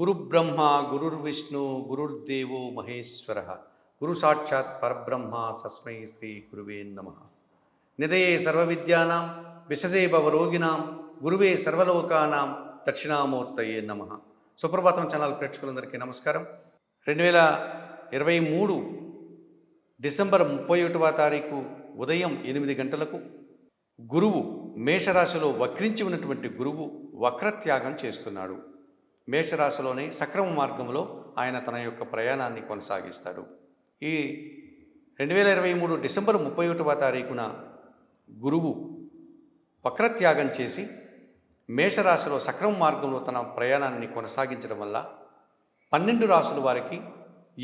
గురుబ్రహ్మ గురుర్విష్ణు గురుర్దేవో మహేశ్వర గురు సాక్షాత్ పరబ్రహ్మ తస్మై శ్రీ గురువే నమ. నిదయే సర్వవిద్యానాం విశజే భవరోగిణాం గురువే సర్వలోకానాం దక్షిణామూర్తయే నమ. సుప్రభాతం ఛానల్ ప్రేక్షకులందరికీ నమస్కారం. 2023 డిసెంబర్ 31వ తారీఖు ఉదయం 8 గంటలకు గురువు మేషరాశిలో వక్రించి ఉన్నటువంటి గురువు వక్రత్యాగం చేస్తున్నాడు. మేషరాశిలోనే సక్రమ మార్గంలో ఆయన తన యొక్క ప్రయాణాన్ని కొనసాగిస్తాడు. ఈ 2023 డిసెంబర్ 31వ తారీఖున గురువు వక్రత్యాగం చేసి మేషరాశిలో సక్రమ మార్గంలో తన ప్రయాణాన్ని కొనసాగించడం వల్ల 12 రాశుల వారికి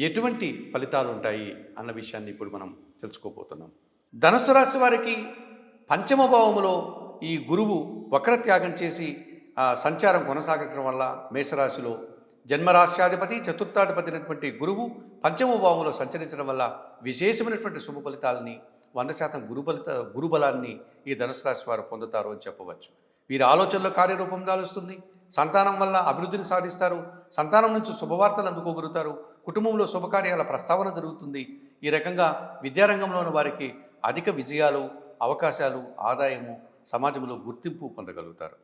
ఎటువంటి ఫలితాలు ఉంటాయి అన్న విషయాన్ని ఇప్పుడు మనం తెలుసుకోబోతున్నాం. ధనుస్సు రాశి వారికి పంచమ భావములో ఈ గురువు వక్రత్యాగం చేసి సంచారం కొనసాగించడం వల్ల మేషరాశిలో జన్మరాశ్యాధిపతి చతుర్థాధిపతి అయినటువంటి గురువు పంచమ భావంలో సంచరించడం వల్ల విశేషమైనటువంటి శుభ ఫలితాలని 100% గురుబలాన్ని ఈ ధనుసు రాశి వారు పొందుతారు అని చెప్పవచ్చు. వీరి ఆలోచనలో కార్యరూపం దాలుస్తుంది. సంతానం వల్ల అభివృద్ధిని సాధిస్తారు. సంతానం నుంచి శుభవార్తలు అందుకోగలుగుతారు. కుటుంబంలో శుభకార్యాల ప్రస్తావన జరుగుతుంది. ఈ రకంగా విద్యారంగంలోని వారికి అధిక విజయాలు, అవకాశాలు, ఆదాయము, సమాజంలో గుర్తింపు పొందగలుగుతారు.